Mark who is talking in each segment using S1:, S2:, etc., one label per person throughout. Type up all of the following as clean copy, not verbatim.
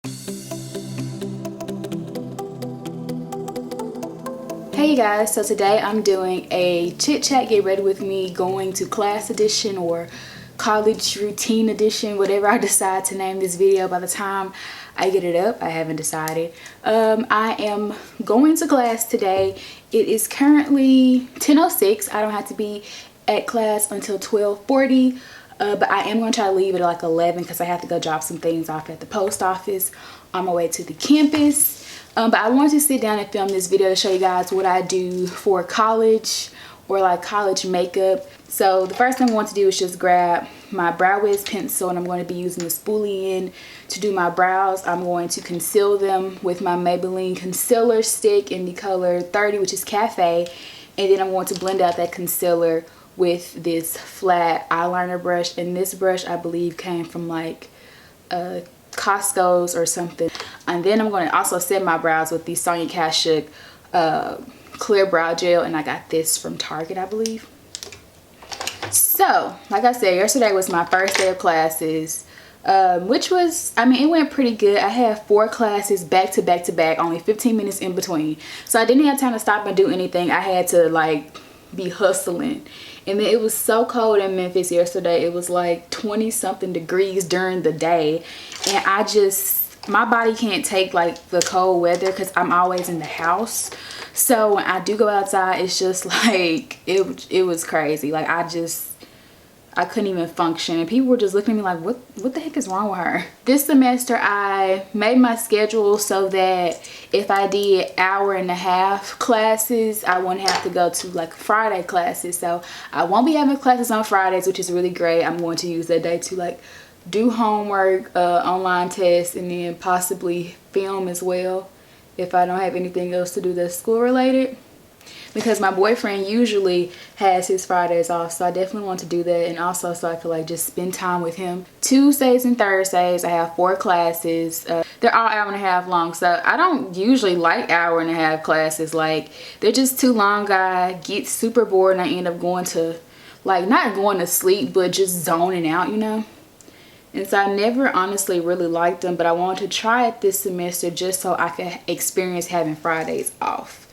S1: Hey guys, so today I'm doing a chit chat get ready with me going to class edition or college routine edition, whatever I decide to name this video. By the time I get it up, I haven't decided. I am going to class today. It is currently 10:06. I don't have to be at class until 12:40, but I am going to try to leave it at like 11 because I have to go drop some things off at the post office on my way to the campus. But I wanted to sit down and film this video to show you guys what I do for college or like college makeup. So the first thing I want to do is just grab my Brow Wiz pencil, and I'm going to be using the spoolie end to do my brows. I'm going to conceal them with my Maybelline concealer stick in the color 30, which is Cafe. And then I'm going to blend out that concealer with this flat eyeliner brush. And this brush I believe came from like Costco's or something. And then I'm going to also set my brows with the Sonia Kashuk clear brow gel, and I got this from Target, I believe. So like I said, yesterday was my first day of classes, which was, I mean, it went pretty good. I had 4 classes back to back to back, only 15 minutes in between, so I didn't have time to stop and do anything. I had to like be hustling. And then it was so cold in Memphis yesterday. It was like 20 something degrees during the day, and I just, my body can't take like the cold weather because I'm always in the house. So when I do go outside, it's just like it was crazy. Like I couldn't even function, and people were just looking at me like, what the heck is wrong with her? This semester I made my schedule so that if I did hour-and-a-half classes, I wouldn't have to go to like Friday classes. So I won't be having classes on Fridays, which is really great. I'm going to use that day to like do homework, online tests, and then possibly film as well if I don't have anything else to do that's school related, because my boyfriend usually has his Fridays off. So I definitely want to do that, and also so I could like just spend time with him. Tuesdays and Thursdays I have 4 classes. They're all hour-and-a-half long, so I don't usually like hour-and-a-half classes. Like, they're just too long. I get super bored and I end up going to, like, not going to sleep, but just zoning out, you know. And so I never honestly really liked them, but I wanted to try it this semester just so I could experience having Fridays off.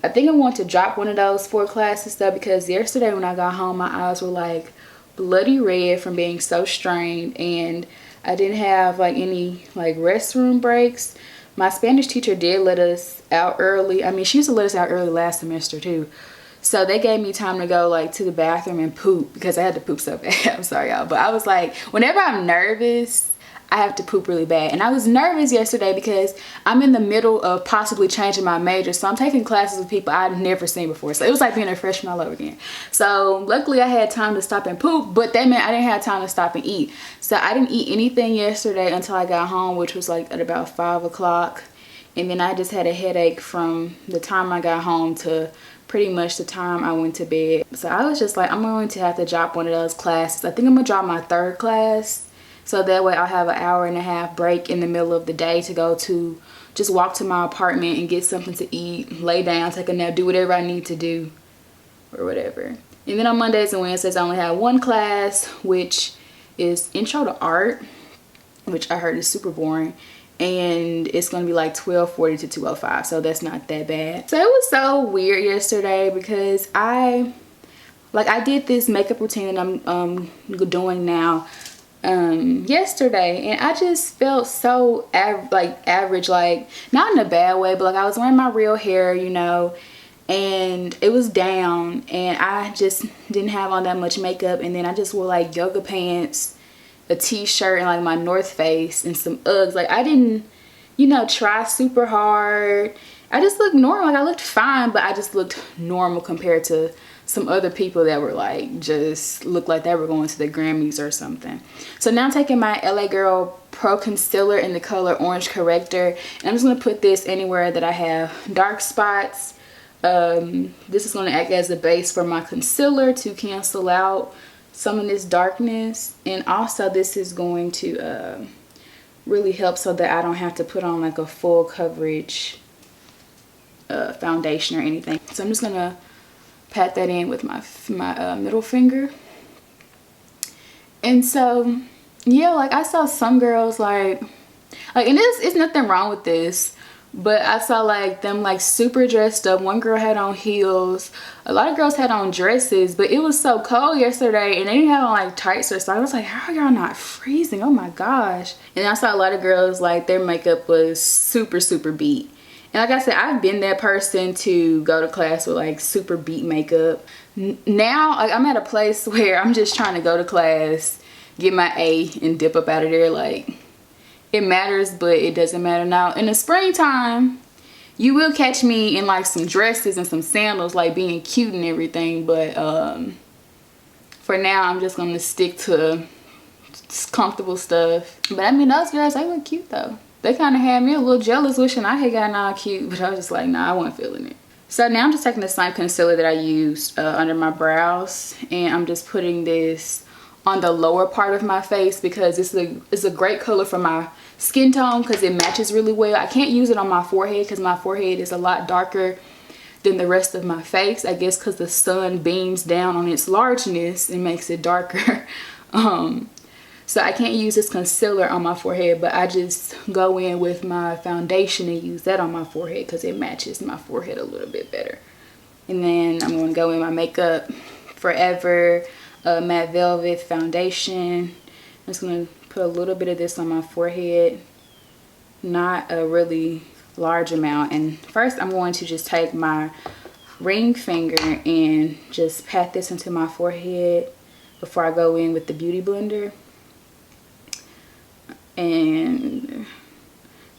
S1: I think I want to drop one of those 4 classes though, because yesterday when I got home, my eyes were like bloody red from being so strained, and I didn't have like any like restroom breaks. My Spanish teacher did let us out early. I mean, she used to let us out early last semester too. So they gave me time to go like to the bathroom and poop, because I had to poop so bad. I'm sorry y'all, but I was like, whenever I'm nervous, I have to poop really bad. And I was nervous yesterday because I'm in the middle of possibly changing my major. So I'm taking classes with people I've never seen before. So it was like being a freshman all over again. So luckily I had time to stop and poop, but that meant I didn't have time to stop and eat. So I didn't eat anything yesterday until I got home, which was like at about 5 o'clock. And then I just had a headache from the time I got home to pretty much the time I went to bed. So I was just like, I'm going to have to drop one of those classes. I think I'm gonna drop my 3rd class, so that way I'll have an hour-and-a-half break in the middle of the day to go to, just walk to my apartment and get something to eat, lay down, take a nap, do whatever I need to do or whatever. And then on Mondays and Wednesdays I only have 1 class, which is Intro to Art, which I heard is super boring. And it's going to be like 12:40 to 2:05, so that's not that bad. So it was so weird yesterday because I did this makeup routine that I'm doing now yesterday, and I just felt so average, like not in a bad way, but like I was wearing my real hair, you know, and it was down, and I just didn't have on that much makeup, and then I just wore like yoga pants, a t-shirt, and like my North Face and some Uggs. Like I didn't, you know, try super hard. I just looked normal. Like I looked fine, but I just looked normal compared to some other people that were like, just looked like they were going to the Grammys or something. So now I'm taking my LA Girl Pro Concealer in the color Orange Corrector, and I'm just going to put this anywhere that I have dark spots. This is going to act as a base for my concealer to cancel out some of this darkness, and also this is going to really help so that I don't have to put on like a full coverage foundation or anything. So I'm just gonna pat that in with my middle finger. And so yeah, like I saw some girls like Like, and it's nothing wrong with this, but I saw like them like super dressed up. One girl had on heels, a lot of girls had on dresses, but it was so cold yesterday and they didn't have on like tights or so. I was like, how are y'all not freezing? Oh my gosh. And I saw a lot of girls like their makeup was super beat. And like I said, I've been that person to go to class with like super beat makeup. Now like, I'm at a place where I'm just trying to go to class, get my A and dip up out of there. Like, it matters, but it doesn't matter now. In the springtime, you will catch me in like some dresses and some sandals, like being cute and everything. But for now, I'm just gonna stick to comfortable stuff. But I mean, those girls, they look cute though. They kind of had me a little jealous, wishing I had gotten all cute, but I was just like, nah, I wasn't feeling it. So now I'm just taking the same concealer that I used under my brows, and I'm just putting this on the lower part of my face because it's a great color for my skin tone because it matches really well. I can't use it on my forehead because my forehead is a lot darker than the rest of my face. I guess because the sun beams down on its largeness and makes it darker. So I can't use this concealer on my forehead, but I just go in with my foundation and use that on my forehead because it matches my forehead a little bit better. And then I'm going to go in my Makeup Forever Matte Velvet foundation. I'm just going to put a little bit of this on my forehead, not a really large amount. And first I'm going to just take my ring finger and just pat this into my forehead before I go in with the Beauty Blender. And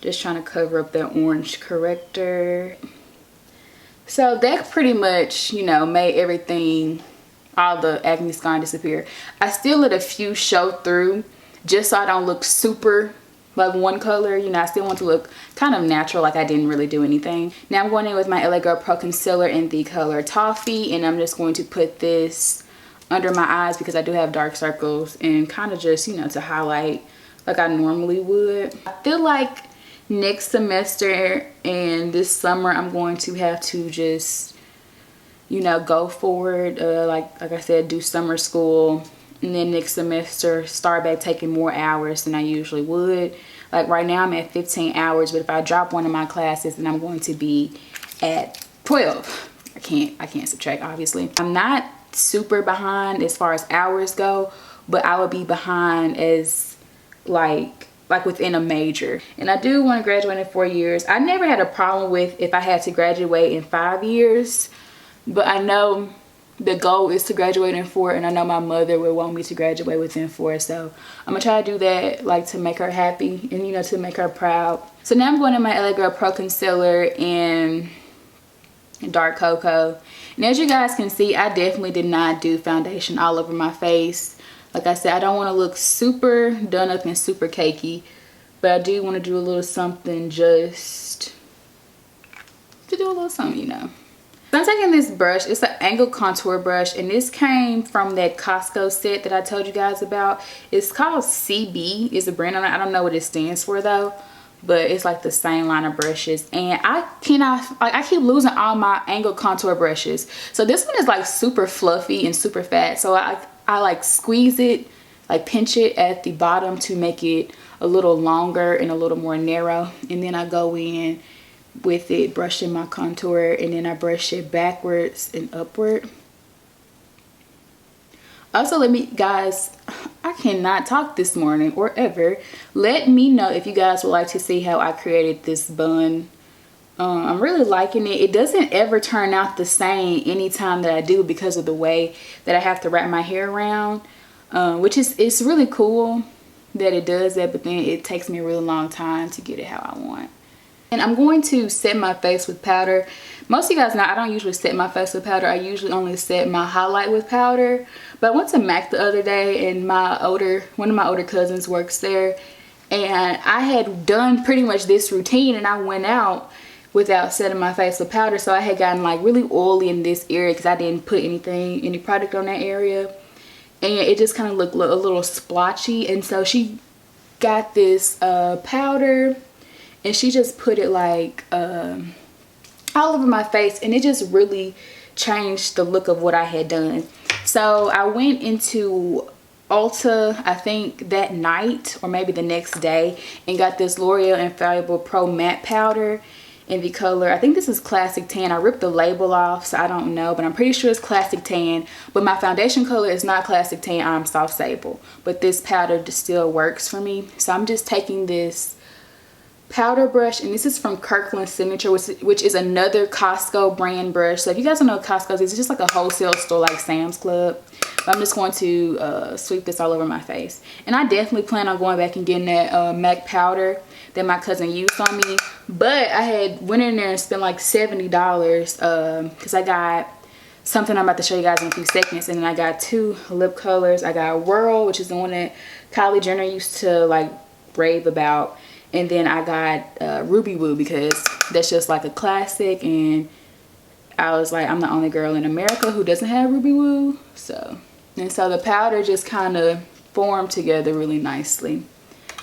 S1: just trying to cover up that orange corrector. So that pretty much, you know, made everything, all the acne scar disappear. I still let a few show through just so I don't look super like one color. You know, I still want to look kind of natural, like I didn't really do anything. Now I'm going in with my LA Girl Pro Concealer in the color Toffee, and I'm just going to put this under my eyes because I do have dark circles, and kind of just, you know, to highlight like I normally would. I feel like next semester and this summer I'm going to have to just, you know, go forward, like I said, do summer school, and then next semester start back taking more hours than I usually would. Like right now I'm at 15 hours, but if I drop one of my classes then I'm going to be at 12. I can't subtract, obviously. I'm not super behind as far as hours go, but I would be behind as like within a major. And I do want to graduate in 4 years. I never had a problem with if I had to graduate in 5 years, but I know the goal is to graduate in 4, and I know my mother would want me to graduate within 4, so I'm gonna try to do that, like to make her happy and, you know, to make her proud. So now I'm going in my LA Girl Pro Concealer in Dark Cocoa, and as you guys can see, I definitely did not do foundation all over my face. Like I said, I don't want to look super done up and super cakey, but I do want to do a little something just to do a little something, you know. So I'm taking this brush. It's an angled contour brush, and this came from that Costco set that I told you guys about. It's called CB is the brand on it. I don't know what it stands for though, but it's like the same line of brushes. And I keep losing all my angled contour brushes. So this one is like super fluffy and super fat. So I like squeeze it, like pinch it at the bottom to make it a little longer and a little more narrow. And then I go in with it, brushing my contour, and then I brush it backwards and upward. Also, let me, guys, I cannot talk this morning or ever. Let me know if you guys would like to see how I created this bun. I'm really liking it. It doesn't ever turn out the same anytime that I do because of the way that I have to wrap my hair around, which is, it's really cool that it does that, but then it takes me a really long time to get it how I want. And I'm going to set my face with powder. Most of you guys know I don't usually set my face with powder. I usually only set my highlight with powder. But I went to MAC the other day, and one of my older cousins works there, and I had done pretty much this routine, and I went out without setting my face with powder. So I had gotten like really oily in this area because I didn't put any product on that area, and it just kind of looked a little splotchy. And so she got this powder, and she just put it like all over my face, and it just really changed the look of what I had done. So I went into Ulta, I think that night or maybe the next day, and got this L'Oreal Infallible Pro Matte Powder in the color, I think this is Classic Tan. I ripped the label off, so I don't know, but I'm pretty sure it's Classic Tan. But my foundation color is not Classic Tan, I'm Soft Sable. But this powder still works for me. So I'm just taking this powder brush, and this is from Kirkland Signature, which is another Costco brand brush. So if you guys don't know what Costco is, it's just like a wholesale store like Sam's Club. But I'm just going to sweep this all over my face. And I definitely plan on going back and getting that MAC powder that my cousin used on me. But I had went in there and spent like $70 because I got something I'm about to show you guys in a few seconds. And then I got 2 lip colors. I got Whirl, which is the one that Kylie Jenner used to like rave about. And then I got Ruby Woo, because that's just like a classic, and I was like, I'm the only girl in America who doesn't have Ruby Woo. So the powder just kind of formed together really nicely.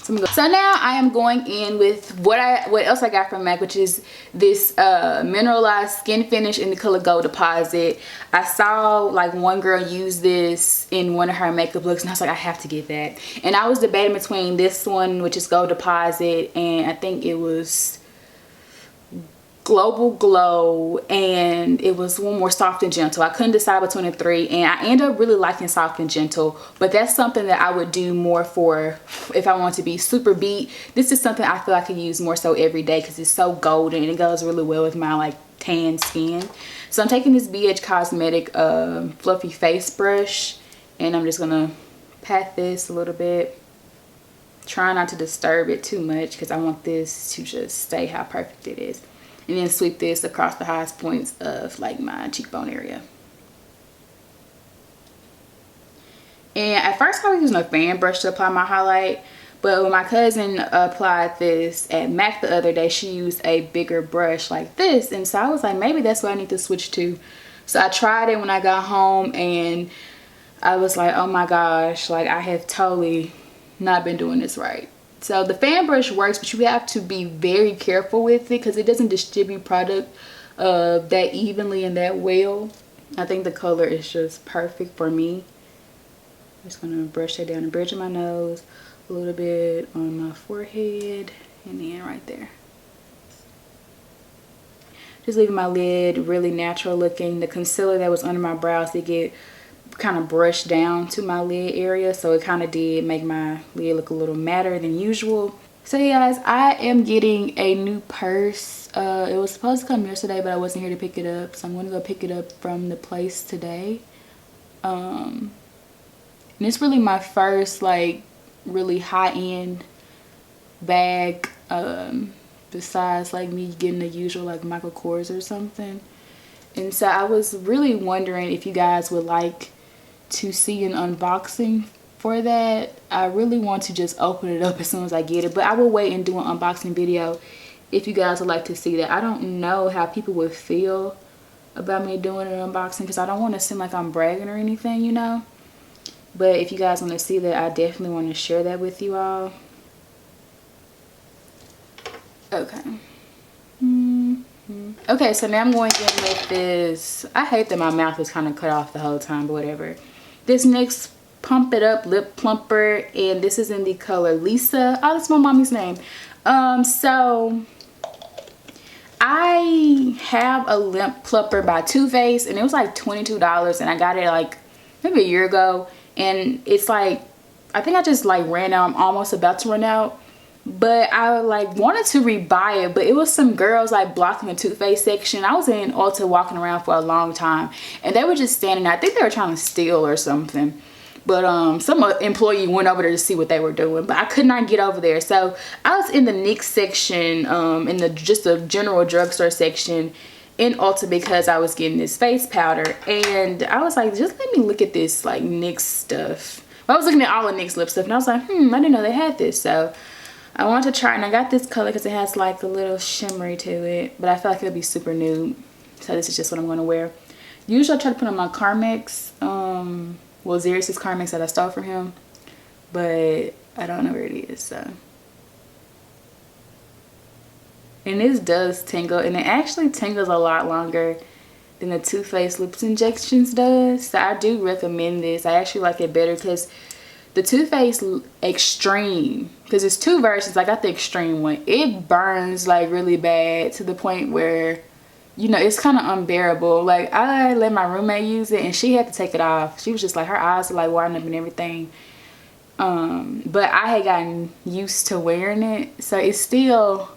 S1: So now I am going in with what else I got from MAC, which is this Mineralized Skinfinish in the color Gold Deposit. I saw like one girl use this in one of her makeup looks, and I was like, I have to get that. And I was debating between this one, which is Gold Deposit, and I think it was Global Glow, and it was one more Soft and Gentle. I couldn't decide between the 3, and I ended up really liking Soft and Gentle, but that's something that I would do more for if I want to be super beat. This is something I feel I could use more so every day because it's so golden and it goes really well with my like tan skin. So I'm taking this BH Cosmetic fluffy face brush, and I'm just gonna pat this a little bit. Try not to disturb it too much because I want this to just stay how perfect it is. And then sweep this across the highest points of like my cheekbone area. And at first I was using a fan brush to apply my highlight, but when my cousin applied this at MAC the other day, she used a bigger brush like this, and so I was like, maybe that's what I need to switch to. So I tried it when I got home, and I was like, oh my gosh, like I have totally not been doing this right. So the fan brush works, but you have to be very careful with it because it doesn't distribute product that evenly and that well. I think the color is just perfect for me. I'm just going to brush that down the bridge of my nose, a little bit on my forehead, and then right there. Just leaving my lid really natural looking. The concealer that was under my brows did get kind of brushed down to my lid area, so it kind of did make my lid look a little matter than usual. So yeah guys, I am getting a new purse. It was supposed to come yesterday, but I wasn't here to pick it up, so I'm going to go pick it up from the place today. And it's really my first like really high-end bag, besides like me getting the usual like Michael Kors or something. And so I was really wondering if you guys would like to see an unboxing for that. I really want to just open it up as soon as I get it, but I will wait and do an unboxing video if you guys would like to see that. I don't know how people would feel about me doing an unboxing because I don't want to seem like I'm bragging or anything, you know. But if you guys want to see that, I definitely want to share that with you all. Okay. Okay, so now I'm going in with this. I hate that my mouth was kind of cut off the whole time, but whatever. This NYX Pump It Up Lip Plumper, and this is in the color Lisa. Oh, that's my mommy's name. So I have a lip plumper by Too Faced, and it was like $22, and I got it like maybe a year ago, and it's like, I think I just like ran out. I'm almost about to run out, but I like wanted to rebuy it, but it was some girls like blocking the Too Faced section. I was in Ulta walking around for a long time, and they were just standing there. I think they were trying to steal or something, but some employee went over there to see what they were doing, but I could not get over there. So I was in the NYX section, in the just a general drugstore section in Ulta, because I was getting this face powder, and I was like, just let me look at this like NYX stuff. I was looking at all the NYX lip stuff, and I was like, I didn't know they had this. So I wanted to try it, and I got this color because it has like a little shimmery to it, but I feel like it'll be super nude. So this is just what I'm going to wear. Usually I try to put on my Carmex, well, Xeris's Carmex that I stole from him, but I don't know where it is. So, and this does tingle, and it actually tingles a lot longer than the Too Faced Lips Injections does. So I do recommend this. I actually like it better because The Too Faced Extreme, because it's two versions. I got the extreme one. It burns like really bad to the point where, you know, it's kind of unbearable. Like, I let my roommate use it and she had to take it off. She was just like, her eyes were like watering up and everything. But I had gotten used to wearing it, so it still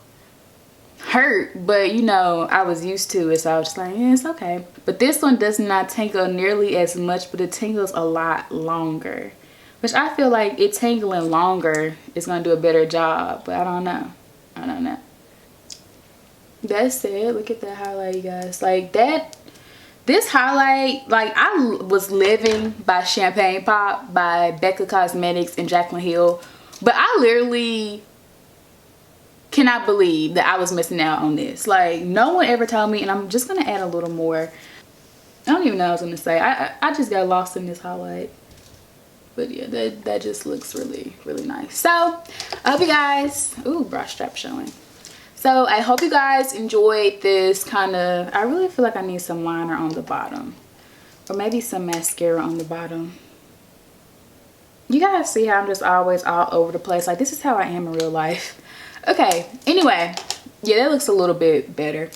S1: hurt, but you know, I was used to it, so I was just like, yeah, it's okay. But this one does not tingle nearly as much, but it tingles a lot longer, which I feel like it tingling longer is gonna do a better job, but I don't know. That's it. Look at that highlight, you guys. Like that, this highlight, like, I was living by Champagne Pop by Becca Cosmetics and Jaclyn Hill, but I literally cannot believe that I was missing out on this. Like, no one ever told me, and I'm just gonna add a little more. I don't even know what I was gonna say. I just got lost in this highlight. But yeah, that just looks really, really nice. So I hope you guys, ooh, bra strap showing. So I hope you guys enjoyed this kind of, I really feel like I need some liner on the bottom, or maybe some mascara on the bottom. You guys see how I'm just always all over the place. Like, this is how I am in real life. Okay, anyway, yeah, that looks a little bit better.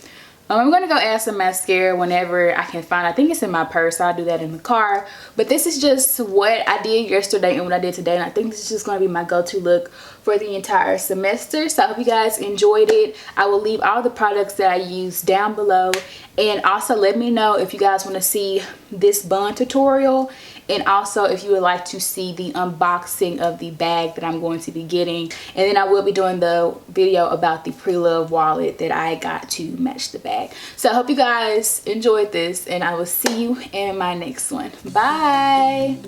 S1: I'm gonna go add some mascara whenever I can find. I think it's in my purse. I'll do that in the car. But this is just what I did yesterday and what I did today, and I think this is just gonna be my go-to look for the entire semester. So I hope you guys enjoyed it. I will leave all the products that I use down below, and also let me know if you guys want to see this bun tutorial, and also if you would like to see the unboxing of the bag that I'm going to be getting. And then I will be doing the video about the pre-loved wallet that I got to match the bag. So I hope you guys enjoyed this, and I will see you in my next one. Bye.